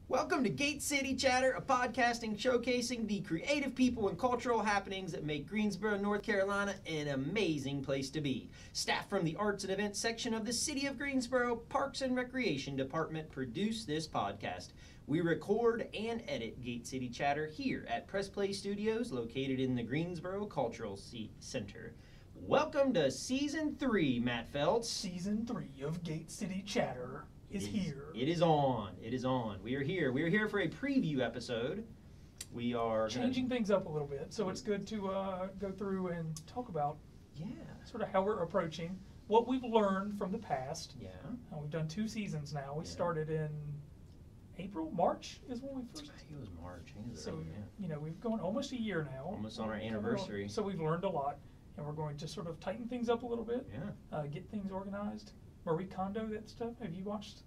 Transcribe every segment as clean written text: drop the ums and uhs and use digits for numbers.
Welcome to Gate City Chatter, a podcasting showcasing the creative people and cultural happenings that make Greensboro, North Carolina an amazing place to be. Staff from the Arts and Events section of the City of Greensboro Parks and Recreation Department produce this podcast. We record and edit Gate City Chatter here at Press Play Studios, located in the Greensboro Cultural Center. Welcome to Season 3, Matt Feltz. Season 3 of Gate City Chatter is here. It is on. It is on. We are here. We are here for a preview episode. We are changing things up a little bit, so it's good to go through and talk about sort of how we're approaching what we've learned from the past. Yeah. We've done 2 seasons now. We started in April, March is when we first. I think it was March. We've gone almost a year now. Almost on our anniversary. So we've learned a lot, and we're going to sort of tighten things up a little bit. Yeah. Get things organized. Marie Kondo, that stuff. Have you watched?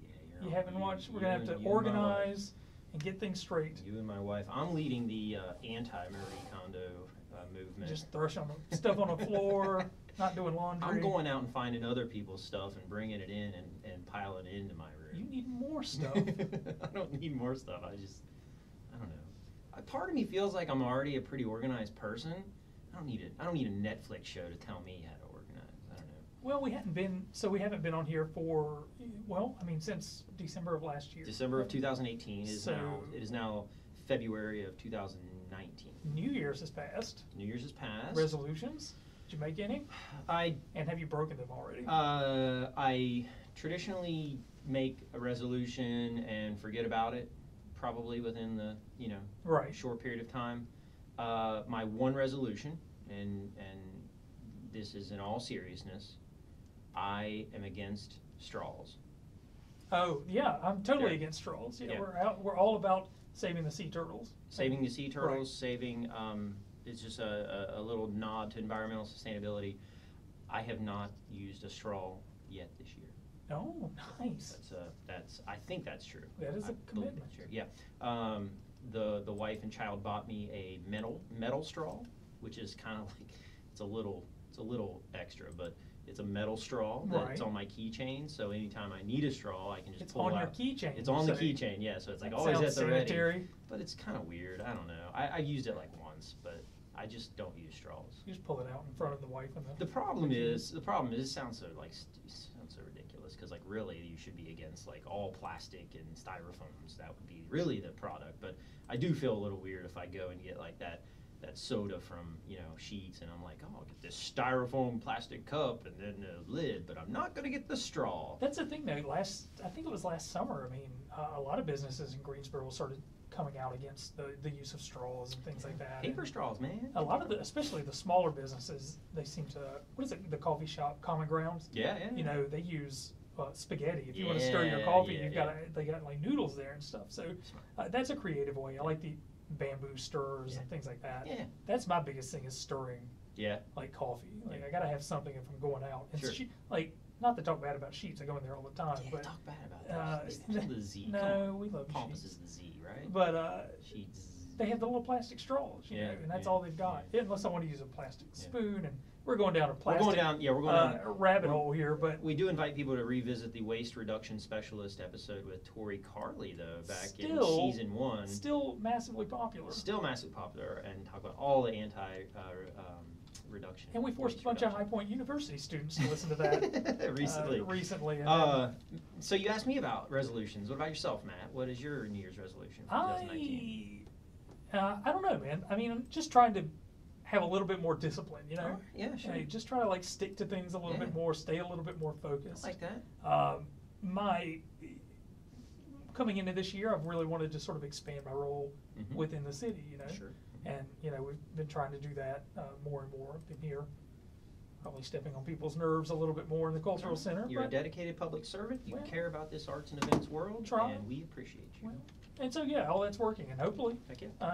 Yeah, you haven't watched? We're going to have to organize and get things straight. You and my wife. I'm leading the anti-Marie Kondo movement. Just thrashing stuff on the floor, not doing laundry. I'm going out and finding other people's stuff and bringing it in and piling it into my room. You need more stuff. I don't need more stuff. I don't know. Part of me feels like I'm already a pretty organized person. I don't need a Netflix show to tell me how to organize. I don't know. Well, we haven't been on here for, since December of last year. December of 2018 it is now February of 2019. New Year's has passed. New Year's has passed. Resolutions? Did you make any? And have you broken them already? I traditionally make a resolution and forget about it, probably within the short period of time. My one resolution, and this is in all seriousness, I am against straws. Oh yeah, I'm totally against straws. Yeah, we're all about saving the sea turtles. Saving the sea turtles, right. saving. It's just a little nod to environmental sustainability. I have not used a straw yet this year. Oh, nice. I think that's true. That is a commitment. That's true. Yeah. The wife and child bought me a metal straw, which is kind of like it's a little extra, but it's a metal straw that's on my keychain. So anytime I need a straw, I can just pull it out. It's on your keychain. It's on the keychain. Yeah. So it's like always at the ready. But it's kind of weird. I don't know. I used it like once, but I just don't use straws. You just pull it out in front of the wife and the problem is it sounds so ridiculous because like really you should be against like all plastic and styrofoams. That would be really the product. But I do feel a little weird if I go and get like that soda from Sheetz and I'm like, oh, I'll get this styrofoam plastic cup and then the lid, but I'm not going to get the straw. That's the thing though. I think it was last summer. A lot of businesses in Greensboro started coming out against the use of straws and things like that. Paper straws, man. A lot of especially the smaller businesses, they seem to, what is it, the coffee shop, Common Grounds? Yeah. They use spaghetti. If you want to stir your coffee, they got like noodles there and stuff. So that's a creative way. I like the bamboo stirrers and things like that. Yeah. That's my biggest thing is stirring. Yeah. Like coffee. Like I gotta have something if I'm going out. And sure. Not to talk bad about Sheetz, I go in there all the time. Yeah, but talk bad about that. The Z. No, we love Pompous Sheetz. is the Z, right? But Sheetz. they have the little plastic straws, and that's all they've got. Yeah. Unless I want to use a plastic spoon, and we're going down a plastic. We're going down a rabbit hole here. But we do invite people to revisit the waste reduction specialist episode with Tori Carley, though, back in season 1. Still massively popular. And talk about all the reduction. And we forced a bunch of High Point University students to listen to that recently. So you asked me about resolutions. What about yourself, Matt? What is your New Year's resolution for 2019? I don't know, man. I'm just trying to have a little bit more discipline, Yeah, sure. Just try to stick to things a little bit more, stay a little bit more focused. I like that. My coming into this year, I've really wanted to sort of expand my role within the city, Sure. And, we've been trying to do that more and more. I've been here, probably stepping on people's nerves a little bit more in the cultural center. You're a dedicated public servant. You care about this arts and events world, and we appreciate you. And so, all that's working. And hopefully,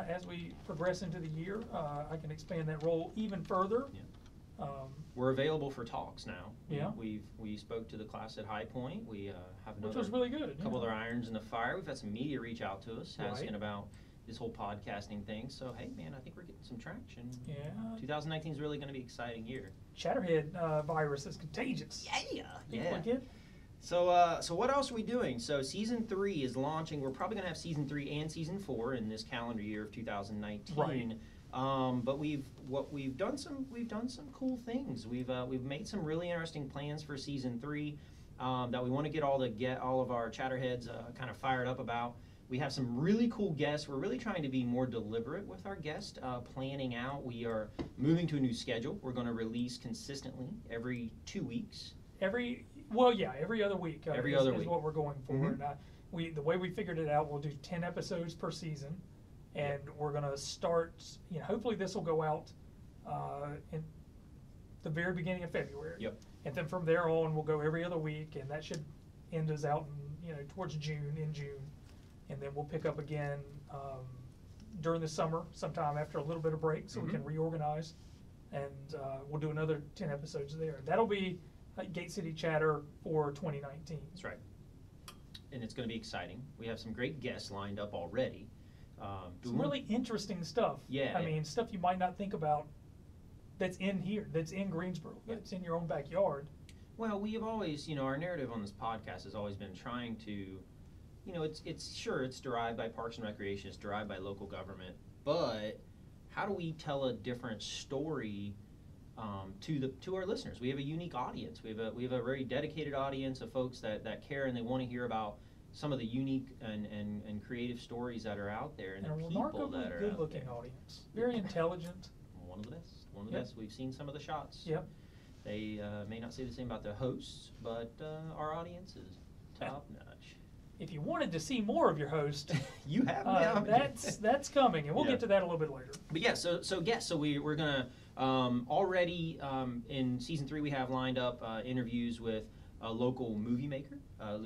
as we progress into the year, I can expand that role even further. Yeah. We're available for talks now. Yeah. We spoke to the class at High Point. We have which was really good. A couple other irons in the fire. We've had some media reach out to us asking about this whole podcasting thing. So, hey, man, I think we're getting some traction. Yeah. 2019 is really going to be an exciting year. Chatterhead virus is contagious. Yeah. People get So what else are we doing? So season 3 is launching. We're probably going to have season 3 and season 4 in this calendar year of 2019. Right. But we've done some cool things. We've made some really interesting plans for season 3 that we want to get all of our chatterheads kind of fired up about. We have some really cool guests. We're really trying to be more deliberate with our guest planning out. We are moving to a new schedule. We're going to release consistently every 2 weeks. Every other week. Every other is week. what we're going for. Mhm. And the way we figured it out, we'll do 10 episodes per season, and we're going to start. Hopefully this will go out in the very beginning of February. Yep. And then from there on, we'll go every other week, and that should end us out in towards June, and then we'll pick up again during the summer, sometime after a little bit of break, so we can reorganize, and we'll do another 10 episodes there. That'll be Gate City Chatter for 2019. That's right. And it's going to be exciting. We have some great guests lined up already. Some really interesting stuff. Yeah. I mean, stuff you might not think about that's in here, that's in Greensboro, that's in your own backyard. Well, we have always, our narrative on this podcast has always been trying to, it's derived by Parks and Recreation, it's derived by local government, but how do we tell a different story to our listeners? We have a unique audience. We have a very dedicated audience of folks that care, and they want to hear about some of the unique and creative stories that are out there, and a the people remarkably that are good-looking out there. audience, very intelligent. One of the best. Yep. We've seen some of the shots. Yep. They may not say the same about the hosts, but our audience is top notch. If you wanted to see more of your host, You have now. that's coming, and we'll Yeah. get to that a little bit later. But yeah, so we're gonna already in season 3 we have lined up interviews with a local movie maker, a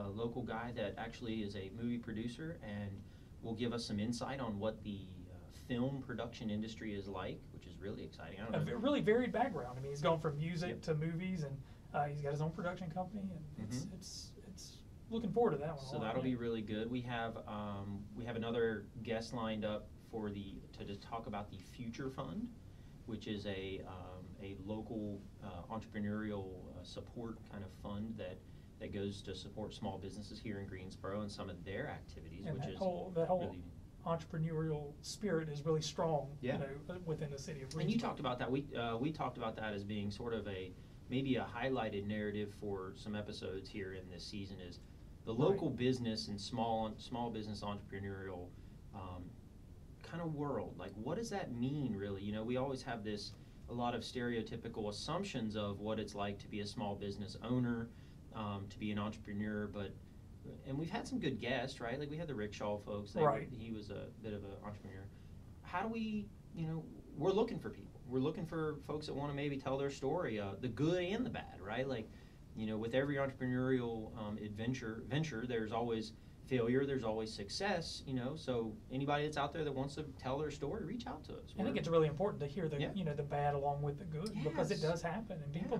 local guy that actually is a movie producer, and will give us some insight on what the film production industry is like, which is really exciting. I don't know. A really varied background. I mean, he's gone from music Yep. to movies, and he's got his own production company, and it's looking forward to that one. So that'll be really good. We have another guest lined up to talk about the Future Fund, which is a local entrepreneurial support kind of fund that goes to support small businesses here in Greensboro and some of their activities, and which that is whole really. entrepreneurial spirit is really strong. Yeah. Within the city of Greensboro. And you talked about that. We talked about that as being sort of maybe a highlighted narrative for some episodes here in this season is the local business and small business entrepreneurial kind of world. Like, what does that mean, really? We always have a lot of stereotypical assumptions of what it's like to be a small business owner, to be an entrepreneur, and we've had some good guests, right? Like we had the rickshaw folks. Right. He was a bit of an entrepreneur. How do we, we're looking for people. We're looking for folks that want to maybe tell their story, the good and the bad, right? Like, with every entrepreneurial venture, there's always failure, there's always success, so anybody that's out there that wants to tell their story, reach out to us. I think it's really important to hear the Yeah. the bad along with the good, because it Yes. does happen, and people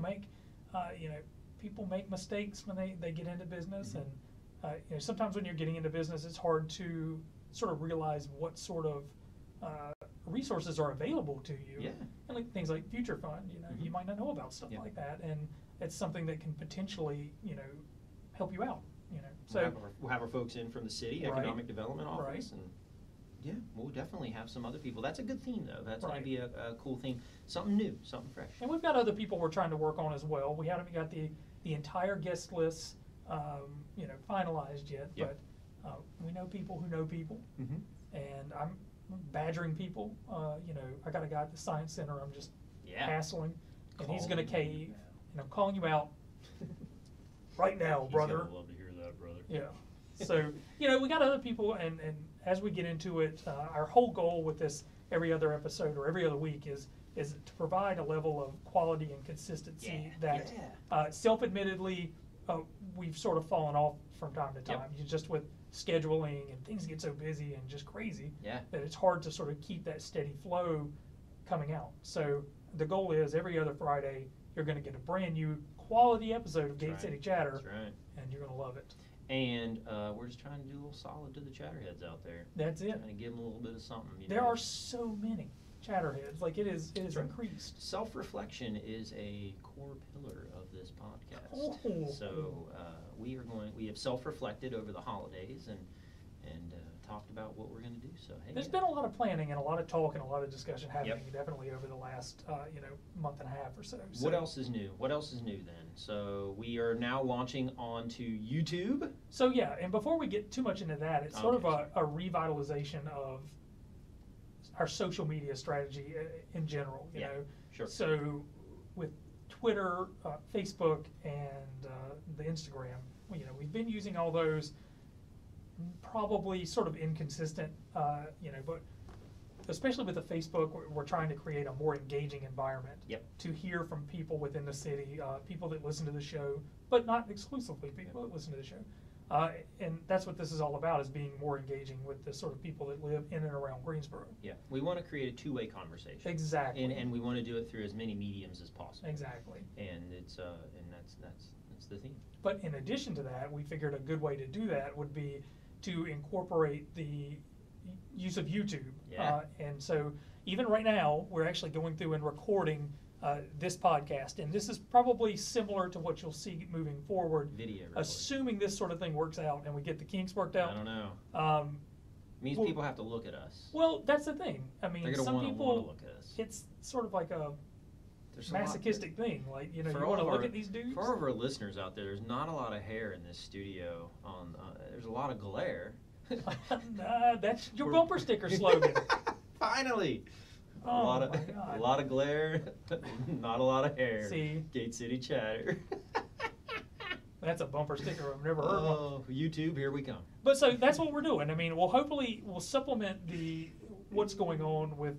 people make mistakes when they get into business, and sometimes when you're getting into business, it's hard to sort of realize what sort of resources are available to you. Yeah. And like things like Future Fund, you might not know about stuff Yeah. like that, and it's something that can potentially help you out. So We'll have our folks in from the city Right. economic development office, Right. and yeah, we'll definitely have some other people. That's a good theme, though. That's going Right. to be a cool theme, something new, something fresh. And we've got other people we're trying to work on as well. We haven't got the entire guest list, finalized yet, Yep. but we know people who know people, Mm-hmm. and I'm badgering people. I got a guy at the Science Center I'm just Yeah. hassling, and he's going to Calling you cave, out. and I'm calling you out right now, brother. love to hear that, brother. Yeah. So, we got other people, and as we get into it, our whole goal with this every other episode or every other week is to provide a level of quality and consistency that self-admittedly we've sort of fallen off from time to time. Yep. Just with scheduling and things get so busy and just crazy Yeah. that it's hard to sort of keep that steady flow coming out. So the goal is every other Friday you're going to get a brand new quality episode of Gate right. City Chatter, That's right. and you're going to love it. And we're just trying to do a little solid to the chatterheads out there. That's it. Trying to give them a little bit of something. There are so many. chatterheads. Like it is right. increased. Self-reflection is a core pillar of this podcast. Oh. So we have self-reflected over the holidays and talked about what we're going to do. So hey, There's been a lot of planning and a lot of talk and a lot of discussion happening Yep. definitely over the last month and a half or so. What else is new? What else is new then? So we are now launching onto YouTube. So yeah, and before we get too much into that, it's sort of Okay. a revitalization of our social media strategy in general. You Yeah, know, sure. So with Twitter, Facebook, and the Instagram, we've been using all those. Probably sort of inconsistent, but especially with the Facebook, we're trying to create a more engaging environment. Yep. To hear from people within the city, people that listen to the show, but not exclusively people that listen to the show. And that's what this is all about, is being more engaging with the sort of people that live in and around Greensboro. Yeah, we want to create a two-way conversation. Exactly. And we want to do it through as many mediums as possible. Exactly. And it's that's the theme. But in addition to that, we figured a good way to do that would be to incorporate the use of YouTube. Yeah. And so even right now, we're actually going through and recording this podcast. And this is probably similar to what you'll see moving forward. Video recording. Assuming this sort of thing works out and we get the kinks worked out. I don't know. It means well- people have to look at us. Well, that's the thing. I mean, They're going to some want to people, look at us. it's sort of like a There's a lot- masochistic thing. Like, you For want all to of look our- at these dudes. For all of our listeners out there, there's not a lot of hair in this studio. There's a lot of glare. Nah, that's your We're- bumper sticker slogan. Finally. Oh, a lot of my God. a lot of glare, not a lot of hair. See? Gate City Chatter. That's a bumper sticker I've never heard of. Oh, YouTube, here we come. But so that's what we're doing. I mean, we'll supplement what's going on with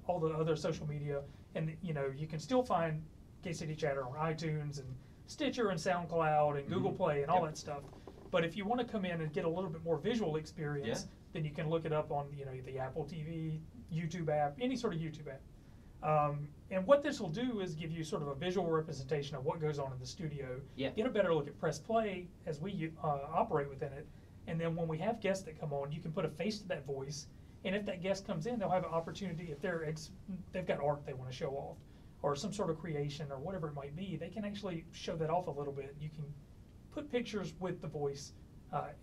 all the other social media, and you can still find Gate City Chatter on iTunes and Stitcher and SoundCloud and Google Mhm. Play and all Yep. that stuff. But if you want to come in and get a little bit more visual experience, Yeah. then you can look it up on the Apple TV, YouTube app, any sort of YouTube app. And what this will do is give you sort of a visual representation of what goes on in the studio. Yeah. Get a better look at Press Play as we operate within it. And then when we have guests that come on, you can put a face to that voice. And if that guest comes in, they'll have an opportunity, if they've got art they want to show off, or some sort of creation or whatever it might be, they can actually show that off a little bit. You can put pictures with the voice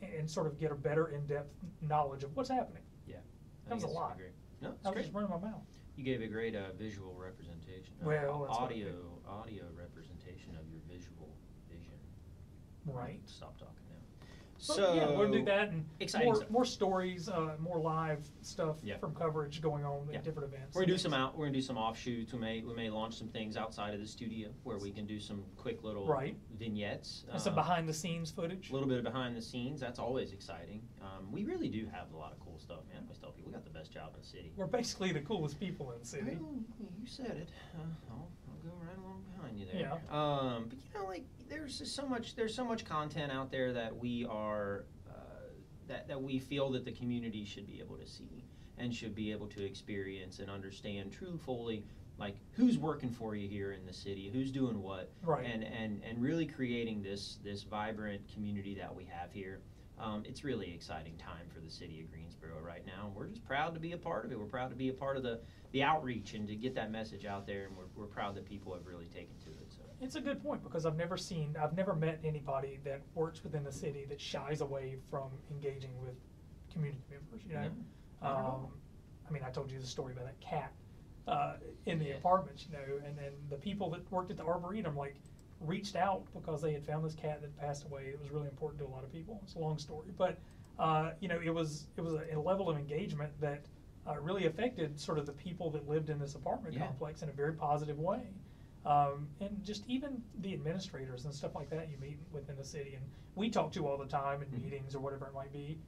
and sort of get a better in-depth knowledge of what's happening. Yeah. That was a I think it's lot. great. No, it's I was great. just running my mouth. You gave a great visual representation. Well, that's what I audio representation of your visual vision. Right. Stop talking now. But So yeah, we'll do that and exciting stuff. more stories, more live stuff Yeah. from coverage going on Yeah. at different events. We're gonna do some offshoots. We may launch some things outside of the studio where we can do some quick little Right. vignettes. And some behind the scenes footage. A little bit of behind the scenes. That's always exciting. We really do have a lot of cool stuff, man. I always tell people we got the best job in the city. We're basically the coolest people in the city. Well, you said it. I'll go right along behind you there. Yeah. But like there's just so much content out there that we are that we feel that the community should be able to see and should be able to experience and understand truthfully, like who's working for you here in the city, who's doing what, Right. and really creating this vibrant community that we have here. It's really exciting time for the city of Greensboro right now. And we're just proud to be a part of it. We're proud to be a part of the outreach and to get that message out there. And we're proud that people have really taken to it. So It's a good point because I've never met anybody that works within the city that shies away from engaging with community members. No, not at all. I mean, I told you the story about that cat in the Yeah. apartments, and then the people that worked at the Arboretum reached out because they had found this cat that passed away. It was really important to a lot of people. It's a long story, but it was a level of engagement that really affected sort of the people that lived in this apartment Yeah. complex in a very positive way. And just even the administrators and stuff like that you meet within the city, and we talk to all the time in Mhm. meetings or whatever it might be,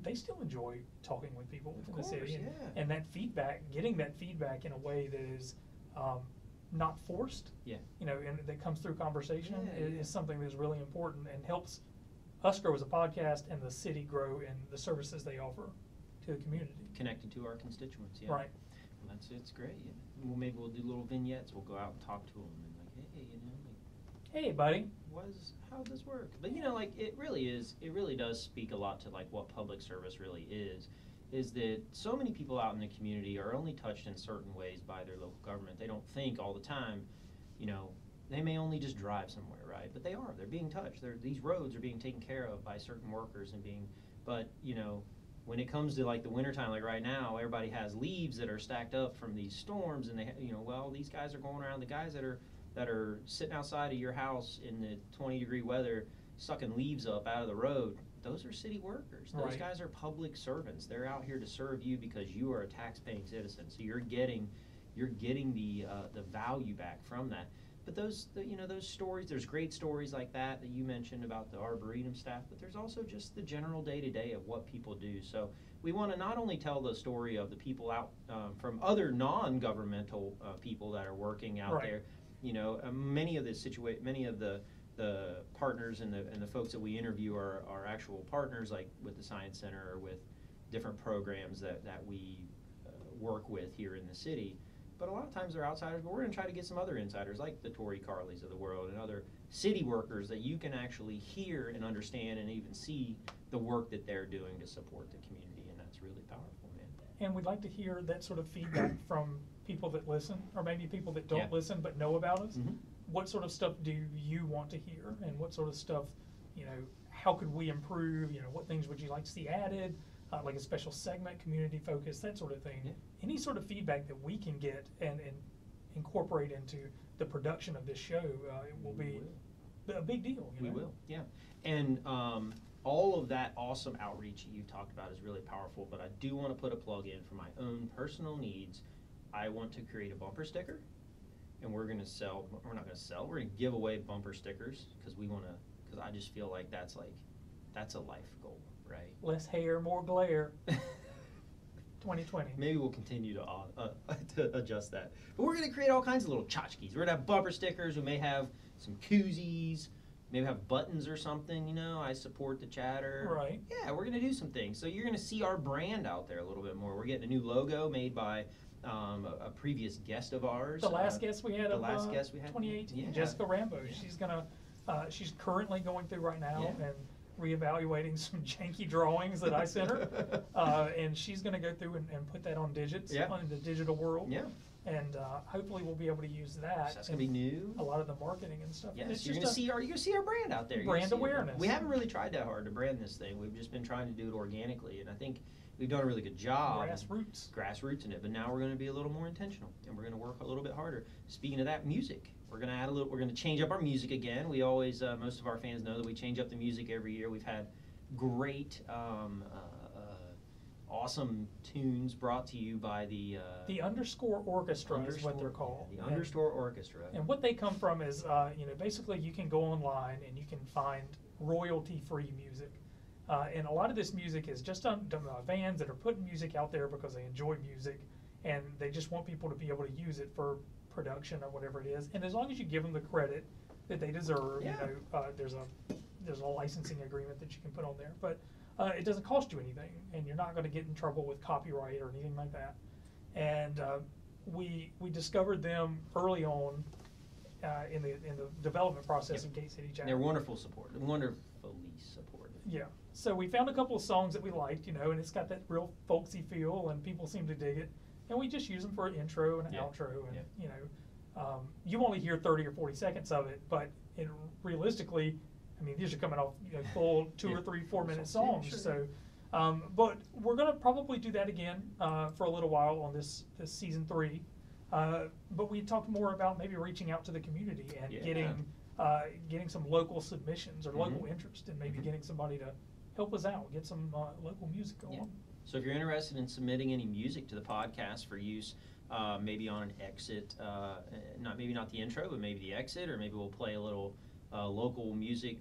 they still enjoy talking with people within the course, city. yeah. And that feedback, getting that feedback in a way that is not forced, Yeah. and that comes through conversation Yeah, is yeah. something that's really important and helps us grow as a podcast and the city grow in the services they offer to the community. Connected to our constituents, yeah. Right. Well, it's great. Yeah. Well, maybe we'll do little vignettes. We'll go out and talk to them and like, hey, Hey, buddy. how does this work? But like it really does speak a lot to like what public service really is. is that so many people out in the community are only touched in certain ways by their local government. They don't think all the time, you know, they may only just drive somewhere, right? But they are. They're being touched. These roads are being taken care of by certain workers and being, but, you know, when it comes to like the wintertime, like right now, everybody has leaves that are stacked up from these storms, and they, you know, well, these guys are going around. The guys that are sitting outside of your house in the 20-degree weather, sucking leaves up out of the road. Those are city workers. Those Right. guys are public servants. They're out here to serve you because you are a tax-paying citizen. So you're getting the value back from that. But those stories, there's great stories like that you mentioned about the Arboretum staff, but there's also just the general day-to-day of what people do. So we want to not only tell the story of the people out from other non-governmental people that are working out Right. there. You know, many of the partners and the folks that we interview are actual partners, like with the Science Center or with different programs that we work with here in the city. But a lot of times they're outsiders, but we're going to try to get some other insiders like the Tori Carleys of the world and other city workers that you can actually hear and understand and even see the work that they're doing to support the community, and that's really powerful, man. And we'd like to hear that sort of feedback from people that listen, or maybe people that don't Yeah. listen but know about us. Mhm. What sort of stuff do you want to hear, and what sort of stuff, you know, how could we improve? You know, what things would you like to see added, like a special segment, community focus, that sort of thing. Yeah. Any sort of feedback that we can get and incorporate into the production of this show, it will be a big deal. You We know? will, yeah. And all of that awesome outreach that you talked about is really powerful, but I do want to put a plug in for my own personal needs. I want to create a bumper sticker, and we're not going to sell, we're going to give away bumper stickers because I just feel like that's a life goal, right? Less hair, more glare. 2020. Maybe we'll continue to adjust that. But we're going to create all kinds of little tchotchkes. We're going to have bumper stickers. We may have some koozies. Maybe have buttons or something, you know. I support the chatter. Right. Yeah, we're going to do some things. So you're going to see our brand out there a little bit more. We're getting a new logo made by a previous guest of ours. The last guest we had the of last guest we had. 2018, Yeah. Jessica Rambo. Yeah. She's currently going through right now Yeah. and reevaluating some janky drawings that I sent her, and she's going to go through and put that on digits, Yeah. on the digital world. Yeah. And hopefully we'll be able to use that. So that's going to be new. A lot of the marketing and stuff. Yes, It's you're just going to see our brand out there. You're brand gonna see it. awareness. We haven't really tried that hard to brand this thing. We've just been trying to do it organically, and I think we've done a really good job. Grassroots in it, but now we're going to be a little more intentional, and we're going to work a little bit harder. Speaking of that, music. We're going to change up our music again. We always, most of our fans know that we change up the music every year. We've had great, awesome tunes brought to you by the Underscore Orchestra is what they're called. The Underscore Orchestra. And what they come from is, basically you can go online and you can find royalty-free music. And a lot of this music is just on fans that are putting music out there because they enjoy music and they just want people to be able to use it for production or whatever it is. And as long as you give them the credit that they deserve, Yeah. there's a licensing agreement that you can put on there. But it doesn't cost you anything, and you're not going to get in trouble with copyright or anything like that. And we discovered them early on in the development process of Gate City Chatter. They're wonderfully supportive. Yeah. So we found a couple of songs that we liked, and it's got that real folksy feel, and people seem to dig it. And we just use them for an intro and an outro, and you only hear 30 or 40 seconds of it, but realistically, I mean, these are coming off full 2 or 3, 4 minute songs. Sure. So, but we're going to probably do that again for a little while on this season 3. But we talked more about maybe reaching out to the community and getting some local submissions or local interest, and maybe getting somebody to help us out, get some local music going. Yeah. So if you're interested in submitting any music to the podcast for use, maybe on an exit, maybe not the intro, but maybe the exit, or maybe we'll play a little local music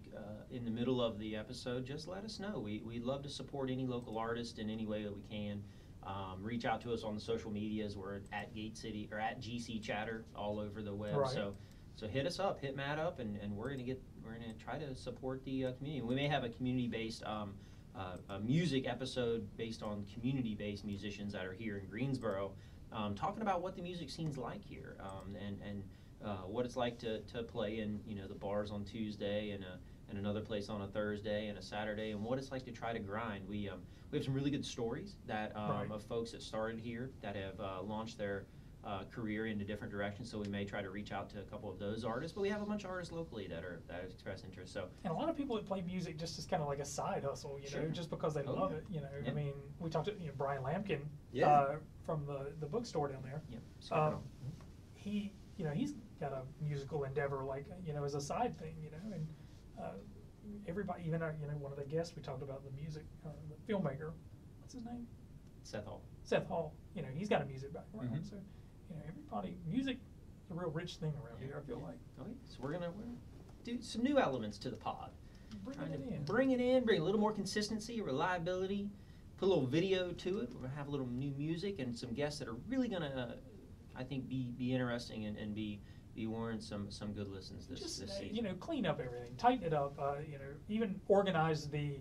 in the middle of the episode, just let us know. We'd love to support any local artist in any way that we can. Reach out to us on the social medias. We're at Gate City or at GC Chatter all over the web. Right. So hit us up, hit Matt up, and we're gonna try to support the community. We may have a community-based music episode based on community-based musicians that are here in Greensboro, talking about what the music scene's like here, and what it's like to play in the bars on Tuesday and another place on a Thursday and a Saturday, and what it's like to try to grind. We have some really good stories that Right. of folks that started here that have launched their career into different directions. So we may try to reach out to a couple of those artists, but we have a bunch of artists locally that have expressed interest. So And a lot of people that play music just as kind of like a side hustle, you know, Sure. just because they Oh, love yeah. it, you know. Yeah. I mean, we talked to Brian Lampkin Yeah. from the bookstore down there. yeah, He, you know, he's got a musical endeavor like, you know, as a side thing, you know, and everybody, even our, you know, one of the guests we talked about, the music, the filmmaker, what's his name? Seth Hall. Seth Hall. You know, he's got a music background, Mhm. so you know, everybody, music is a real rich thing around here. I feel like Oh, yeah. So we're gonna do some new elements to the pod. bringing Trying it to in. bring it in, bring a little more consistency, reliability, put a little video to it. We're gonna have a little new music and some guests that are really gonna, I think, be interesting and be warrant some good listens this Just season. you know, clean up everything, tighten it up. You know, even organize the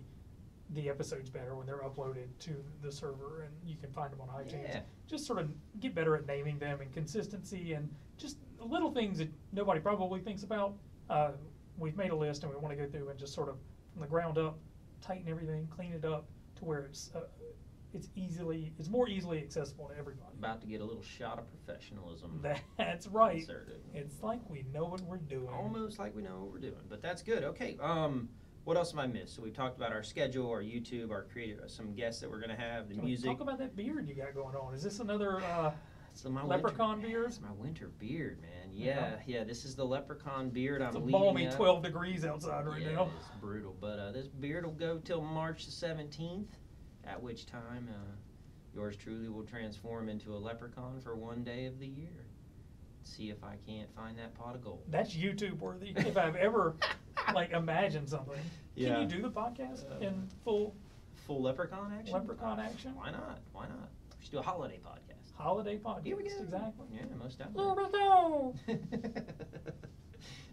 episodes better when they're uploaded to the server, and you can find them on iTunes. Yeah. Just sort of get better at naming them and consistency, and just little things that nobody probably thinks about. We've made a list, and we want to go through and just sort of from the ground up, tighten everything, clean it up to where it's more easily accessible to everybody. About to get a little shot of professionalism. That's right. inserted. It's like we know what we're doing. Almost like we know what we're doing, but that's good. Okay. What else have I missed? So we've talked about our schedule, our YouTube, our creative, some guests that we're gonna have, the Can we music. talk about that beard you got going on? Is this another So my leprechaun winter, beard? It's my winter beard, man. Yeah. Yeah. This is the leprechaun beard It's a I'm leading balmy up. 12 degrees outside right Yeah, now. it's brutal. But this beard will go till March the 17th, at which time yours truly will transform into a leprechaun for one day of the year. See if I can't find that pot of gold. That's YouTube worthy. If I've ever like imagined something. Yeah. Can you do the podcast in full Full leprechaun action? leprechaun action? Why not? Why not? We should do a holiday podcast. Holiday podcast. Here we go. Exactly. Yeah, most Here definitely. we go.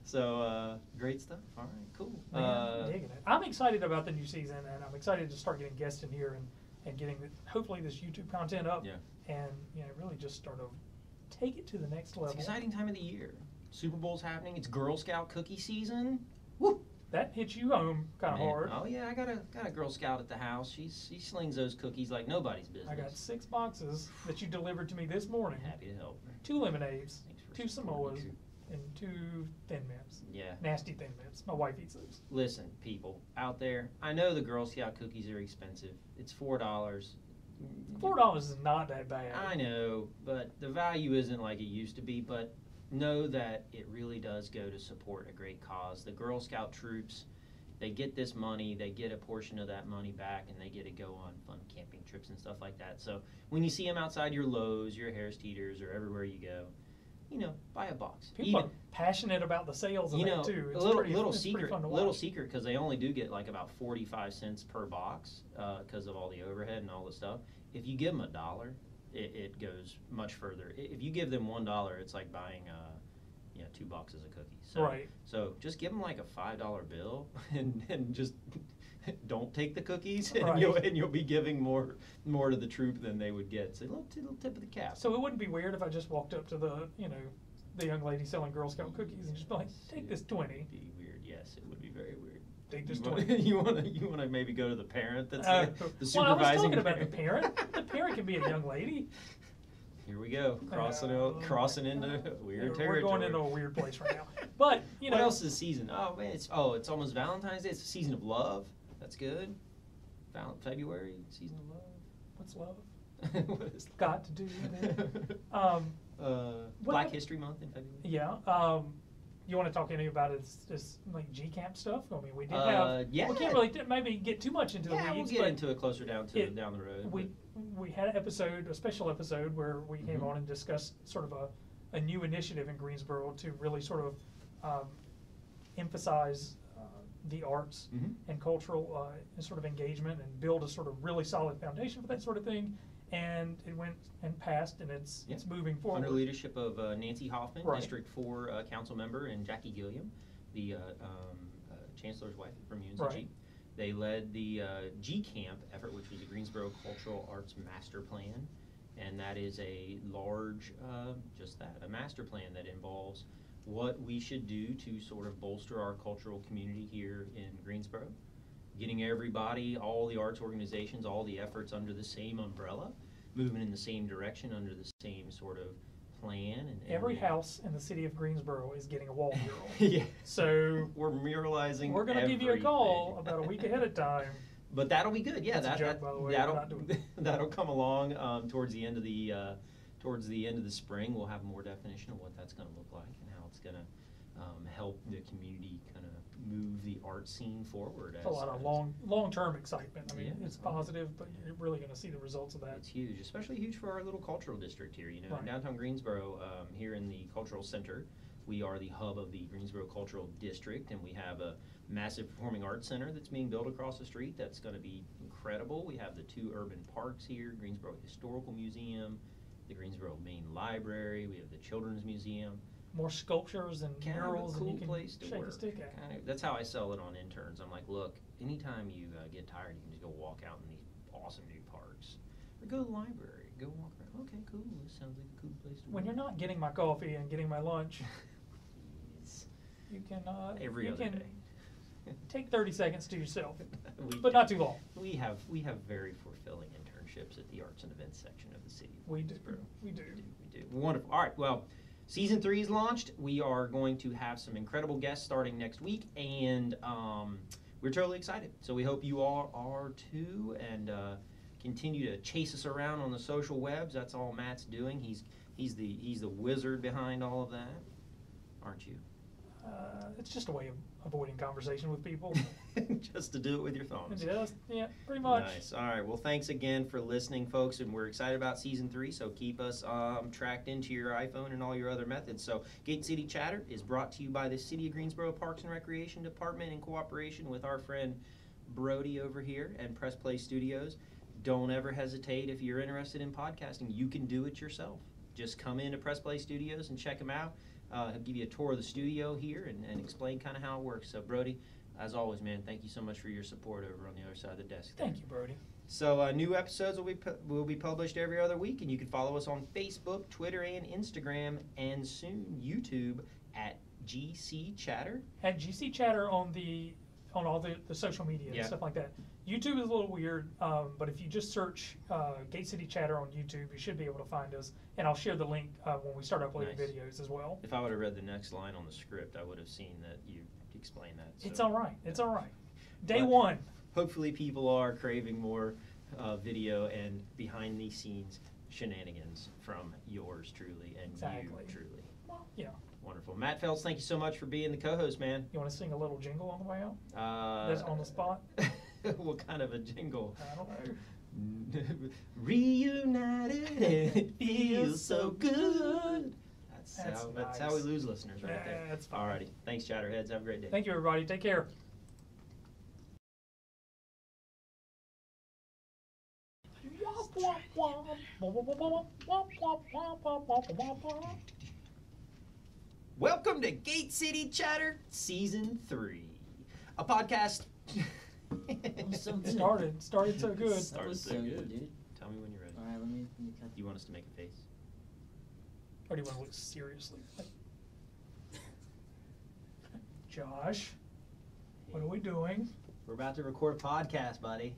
So, great stuff. All right, cool. Man, I'm digging it. I'm excited about the new season, and I'm excited to start getting guests in here and getting hopefully this YouTube content up. Yeah. And you know, really just start to take it to the next It's level. an exciting time of the year. Super Bowl's happening. It's Girl Scout cookie season. Woo! That hits you home kind of Man, hard. Oh yeah, I got a Girl Scout at the house. She slings those cookies like nobody's business. I got 6 boxes that you delivered to me this morning. Happy to help. 2 lemonades, Thanks for 2 supporting Samoas, me. and 2 Thin Mints. Yeah. Nasty Thin Mints. My wife eats those. Listen, people out there, I know the Girl Scout cookies are expensive. It's $4. $4 is not that bad. I know, but the value isn't like it used to be. But know that it really does go to support a great cause. The Girl Scout troops, they get this money, they get a portion of that money back, and they get to go on fun camping trips and stuff like that. So when you see them outside your Lowe's, your Harris Teeters, or everywhere you go, you know, buy a box. People are passionate about the sales of you that know, too. It's a little pretty, little it's secret, pretty fun to little watch. secret, because they only do get like about 45 cents per box because of all the overhead and all the stuff. If you give them $1, it goes much further. If you give them $1, it's like buying 2 boxes of cookies. So, Right. So just give them like a $5 bill and just don't take the cookies, and Right. you'll be giving more to the troop than they would get. So a little tip of the cap. So it wouldn't be weird if I just walked up to the young lady selling Girl Scout cookies and just be like, take this 20. It'd be weird. Yes, it would be very weird. Take this You 20. you want to maybe go to the parent that's Uh, the well, I was supervising talking about the parent. The parent can be a young lady. Here we go, crossing into weird We're territory. going into a weird place right now. But you know, What else is season? Oh man, it's almost Valentine's Day. It's a season of love. That's good. February, season of what's love love. What is got to do with it? Black History Month in February. Yeah. You want to talk any about it? This like G Camp stuff? I mean, we did have. Yeah. We can't really maybe get too much into the Yeah, we'll weeds. get but into it closer down the road. we had an episode, a special episode, where we came Mhm. on and discussed sort of a new initiative in Greensboro to really sort of emphasize the arts Mhm. and cultural sort of engagement and build a sort of really solid foundation for that sort of thing. And it went and passed, and it's moving forward. Under leadership of Nancy Hoffman, Right. District 4 council member, and Jackie Gilliam, the chancellor's wife from UNCG. Right. They led the G Camp effort, which was the Greensboro Cultural Arts Master Plan, and that is a large, a master plan that involves what we should do to sort of bolster our cultural community here in Greensboro. Getting everybody, all the arts organizations, all the efforts under the same umbrella, moving in the same direction under the same sort of plan. And Every house in the city of Greensboro is getting a wall mural. Yeah. So we're muralizing. we're going to give you a call everything. about a week ahead of time. But that'll be good. Yeah, That's a joke, by the way. We're not doing it. that'll come along towards the end of the spring. We'll have more definition of what that's going to look like and how it's going to help the community kind of move the art scene forward. It's a lot of long-term excitement. I mean, Yeah. it's positive, but you're really going to see the results of that. It's huge, especially huge for our little cultural district here. You know, Right. in downtown Greensboro, here in the cultural center, we are the hub of the Greensboro Cultural District, and we have a massive performing arts center that's being built across the street. That's going to be incredible. We have the 2 urban parks here: Greensboro Historical Museum, the Greensboro Main Library. We have the Children's Museum. More sculptures and Kind of a murals, cool and you can place to shake work. a stick at. Kind of, that's how I sell it on interns. I'm like, look, anytime you get tired, you can just go walk out in these awesome new parks, or go to the library, go walk around. Okay, cool. This sounds like a cool place to When work. you're not getting my coffee and getting my lunch, Please. you can Every you other can day. take 30 seconds to yourself, We but not too long. We have very fulfilling internships at the arts and events section of the city. of We do. Greensboro. We do. We do. Wonderful. All right. Well, season 3 is launched. We are going to have some incredible guests starting next week, and we're totally excited. So we hope you all are too, and continue to chase us around on the social webs. That's all Matt's doing. He's the wizard behind all of that, aren't you? It's just a way of avoiding conversation with people. Just to do it with your thumbs. Yeah, pretty much. Nice. All right. Well, thanks again for listening, folks, and we're excited about season 3. So keep us tracked into your iPhone and all your other methods. So Gate City Chatter is brought to you by the City of Greensboro Parks and Recreation Department in cooperation with our friend Brody over here and Press Play Studios. Don't ever hesitate if you're interested in podcasting. You can do it yourself. Just come into Press Play Studios and check them out. I'll give you a tour of the studio here and explain kind of how it works. So Brody, as always, man, thank you so much for your support over on the other side of the desk there. Thank you, Brody. So new episodes will be published every other week, and you can follow us on Facebook, Twitter, and Instagram, and soon YouTube at GC Chatter. At GC Chatter on all the social media Yeah. and stuff like that. YouTube is a little weird, but if you just search Gate City Chatter on YouTube, you should be able to find us. And I'll share the link when we start uploading Nice. videos as well. If I would have read the next line on the script, I would have seen that you explained that. So It's all right. It's all right. Day But- one. hopefully people are craving more video and behind the scenes shenanigans from yours truly and Exactly. you truly. Well, yeah. Wonderful. Matt Phelps, thank you so much for being the co-host, man. You want to sing a little jingle on the way out? That's on the spot? What kind of a jingle? I don't know. Reunited and it feels so good. That's how we nice. lose listeners right there. That's fine. Alrighty. Thanks, Chatterheads. Have a great day. Thank you, everybody. Take care. Welcome to Gate City Chatter Season 3, a podcast. Started so good. Started was so so good. good, dude. Tell me when you're ready. All right, let me cut. You want us to make a face? Or do you want to look seriously? Josh, what are we doing? We're about to record a podcast, buddy.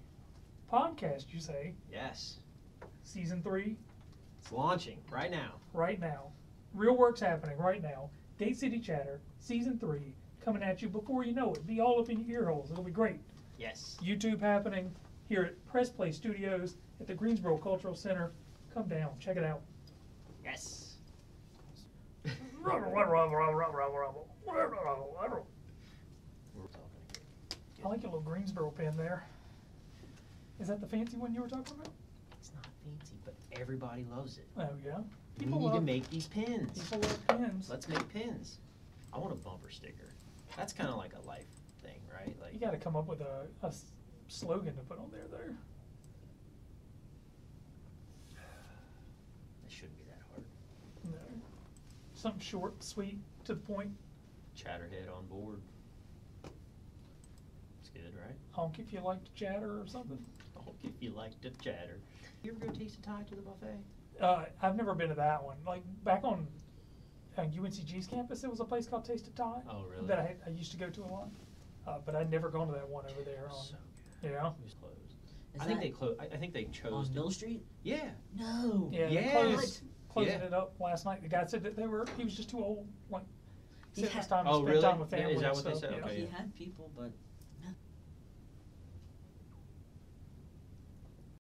Podcast, you say? Yes. Season 3, It's launching right now. right now. Real work's happening right now. Gate City Chatter, Season 3, coming at you before you know it. Be all up in your ear holes. It'll be great. Yes. YouTube happening here at Press Play Studios at the Greensboro Cultural Center. Come down, check it out. Yes. We're talking I like your little Greensboro pen there. Is that the fancy one you were talking about? It's not fancy, but everybody loves it. Oh, yeah. We need to make these pins. People love pens. Let's make pins. I want a bumper sticker. That's kind of like a life thing, right? Like You got to come up with a slogan to put on there. it shouldn't be that hard. No. Something short, sweet, to the point. Chatterhead on board. It's good, right? Honk if you like to chatter or something. Oh, if you like to chatter. You ever go taste a Thai to the buffet? I've never been to that one. Like back on on UNCG's campus, there was a place called Taste of Thai. Oh, really? That I used to go to a lot. But I'd never gone to that one over there. So You know? It was closed. Is I think that they closed. I think they chose on to. Mill Street? Yeah. No. Yeah, Yeah. they closing Yeah. it up last night. The guy said that he was just too old. Like, He said it was had- time to Oh, spend really? time with Yeah, is family. that what they so, said? yeah. Okay. He had people, but